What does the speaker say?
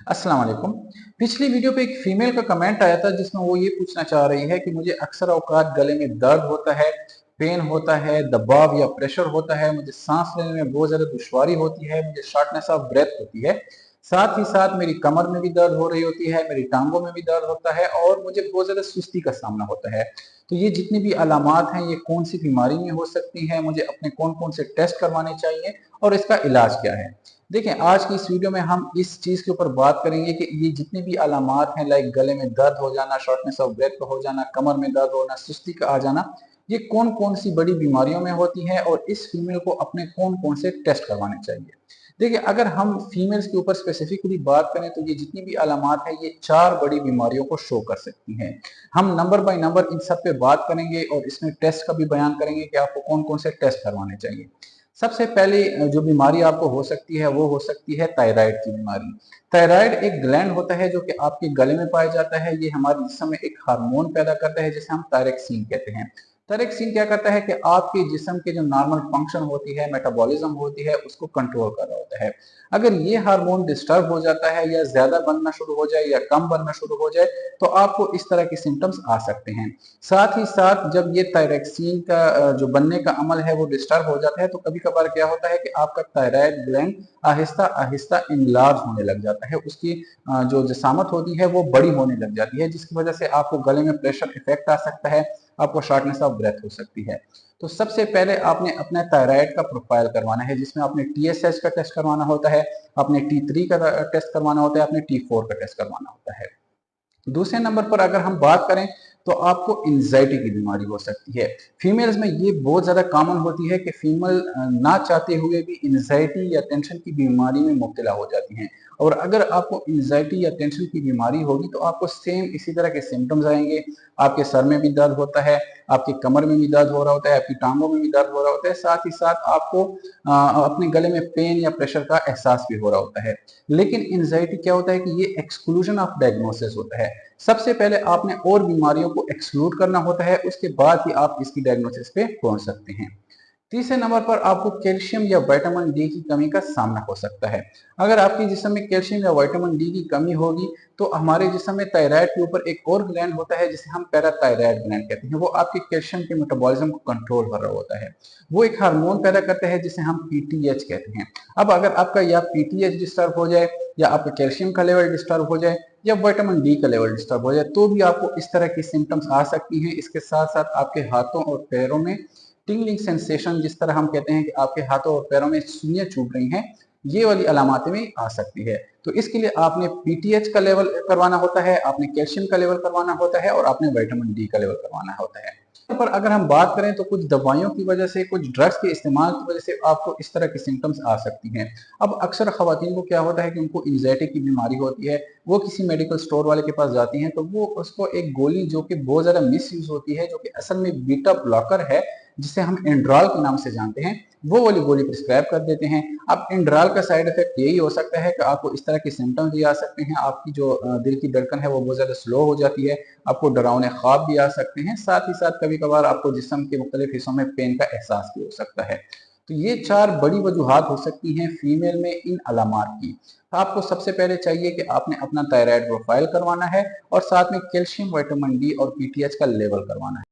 अस्सलाम वालेकुम। पिछली वीडियो पे एक फीमेल का कमेंट आया था जिसमें वो ये पूछना चाह रही है कि मुझे अक्सर औकात गले में दर्द होता है, पेन होता है, दबाव या प्रेशर होता है, मुझे सांस लेने में बहुत ज्यादा दुश्वारी होती है, मुझे शॉर्टनेस ऑफ ब्रेथ होती है। साथ ही साथ मेरी कमर में भी दर्द हो रही होती है, मेरी टांगों में भी दर्द होता है और मुझे बहुत ज्यादा सुस्ती का सामना होता है। तो ये जितनी भी अलामात हैं ये कौन सी बीमारी में हो सकती है, मुझे अपने कौन कौन से टेस्ट करवाने चाहिए और इसका इलाज क्या है। देखिए, आज की इस वीडियो में हम इस चीज के ऊपर बात करेंगे कि ये जितनी भी अलामात हैं, लाइक गले में दर्द हो जाना, शॉर्टनेस ऑफ ब्रेथ का हो जाना, कमर में दर्द होना, सुस्ती का आ जाना, ये कौन कौन सी बड़ी बीमारियों में होती है और इस फीमेल को अपने कौन कौन से टेस्ट करवाने चाहिए। देखिए, अगर हम फीमेल्स के ऊपर स्पेसिफिकली बात करें तो ये जितनी भी अलामात है ये 4 बड़ी बीमारियों को शो कर सकती हैं। हम नंबर बाय नंबर इन सब पे बात करेंगे और इसमें टेस्ट का भी बयान करेंगे कि आपको कौन कौन से टेस्ट करवाने चाहिए। सबसे पहले जो बीमारी आपको हो सकती है वो हो सकती है थायराइड की बीमारी। थायराइड एक ग्लैंड होता है जो कि आपके गले में पाया जाता है। ये हमारे जिस्म में एक हार्मोन पैदा करता है जिसे हम थायरोक्सिन कहते हैं। थायरोक्सिन क्या करता है कि आपके जिस्म के जो नॉर्मल फंक्शन होती है, मेटाबॉलिज्म होती है, उसको कंट्रोल कर रहा होता है। अगर ये हार्मोन डिस्टर्ब हो जाता है या ज्यादा बनना शुरू हो जाए या कम बनना शुरू हो जाए तो आपको इस तरह के सिम्टम्स आ सकते हैं। साथ ही साथ जब ये थायरोक्सिन का जो बनने का अमल है वो डिस्टर्ब हो जाता है तो कभी कभार क्या होता है कि आपका thyroid gland Aahista Aahista enlarge होने लग जाता है। उसकी जो जसामत होती है वो बड़ी होने लग जाती है जिसकी वजह से आपको गले में प्रेशर इफेक्ट आ सकता है, आपको शॉर्टनेस ऑफ ब्रेथ हो सकती है। तो सबसे पहले आपने अपना थायराइड का प्रोफाइल करवाना है जिसमें आपने TSH का टेस्ट करवाना होता है, आपने T3 का टेस्ट करवाना होता है, आपने T4 का टेस्ट करवाना होता है। दूसरे नंबर पर अगर हम बात करें तो आपको एंजाइटी की बीमारी हो सकती है। फीमेल्स में ये बहुत ज्यादा कॉमन होती है कि फीमेल ना चाहते हुए भी एंजाइटी या टेंशन की बीमारी में मुब्तला हो जाती हैं। और अगर आपको एंजाइटी या टेंशन की बीमारी होगी तो आपको सेम इसी तरह के सिम्टम्स आएंगे। आपके सर में भी दर्द होता है, आपकी कमर में भी दर्द हो रहा होता है, आपकी टांगों में भी दर्द हो रहा होता है, साथ ही साथ आपको अपने गले में पेन या प्रेशर का एहसास भी हो रहा होता है। लेकिन एंजाइटी क्या होता है कि ये एक्सक्लूजन ऑफ डायग्नोसिस होता है। सबसे पहले आपने और बीमारियों को एक्सक्लूड करना होता है, उसके बाद ही आप इसकी डायग्नोसिस पे पहुंच सकते हैं। तीसरे नंबर पर आपको कैल्शियम या विटामिन डी की कमी का सामना हो सकता है। अगर आपके जिस्म में कैल्शियम या विटामिन डी की कमी होगी तो हमारे जिस्म में थायराइड के ऊपर एक और ग्लैंड होता है जिसे हम पैराथायराइड ग्लैंड कहते हैं। वो आपके कैल्शियम के मेटाबॉलिज्म को कंट्रोल कर रहा होता है। वो एक हार्मोन पैदा करता है जिसे हम PTH कहते हैं। अब अगर आपका या PTH डिस्टर्ब हो जाए या आपका कैल्शियम का लेवल डिस्टर्ब हो जाए या विटामिन डी का लेवल डिस्टर्ब हो जाए तो भी आपको इस तरह की सिम्टम्स आ सकती हैं। इसके साथ साथ आपके हाथों और पैरों में टिंगलिंग सेंसेशन, जिस तरह हम कहते हैं कि आपके हाथों और पैरों में सुइयां चुभ रही हैं, ये वाली अलामतें भी आ सकती है। तो इसके लिए आपने PTH का लेवल करवाना होता है, आपने कैल्शियम का लेवल करवाना होता है और आपने विटामिन डी का लेवल करवाना होता है। पर अगर हम बात करें तो कुछ दवाइयों की वजह से, कुछ ड्रग्स के इस्तेमाल की वजह से आपको इस तरह की सिम्टम्स आ सकती हैं। अब अक्सर खवातीन को क्या होता है कि उनको एंजाइटी की बीमारी होती है, वो किसी मेडिकल स्टोर वाले के पास जाती हैं तो वो उसको एक गोली जो कि बहुत ज्यादा मिस यूज होती है, जो कि असल में बीटा ब्लॉकर है, जिसे हम एंड्रॉल के नाम से जानते हैं, वो वाली गोली प्रिस्क्राइब कर देते हैं। अब एंड्रॉल का साइड इफेक्ट यही हो सकता है कि आपको इस तरह के सिम्टम्स भी आ सकते हैं, आपकी जो दिल की धड़कन है वो बहुत ज्यादा स्लो हो जाती है, आपको डरावने ख्वाब भी आ सकते हैं, साथ ही साथ कभी कभार आपको जिस्म के मुख्तलिफ हिस्सों में पेन का एहसास भी हो सकता है। तो ये 4 बड़ी वजूहात हो सकती हैं फीमेल में इन अलामात की। तो आपको सबसे पहले चाहिए कि आपने अपना थायराइड प्रोफाइल करवाना है और साथ में कैल्शियम, विटामिन डी और PTH का लेवल करवाना है।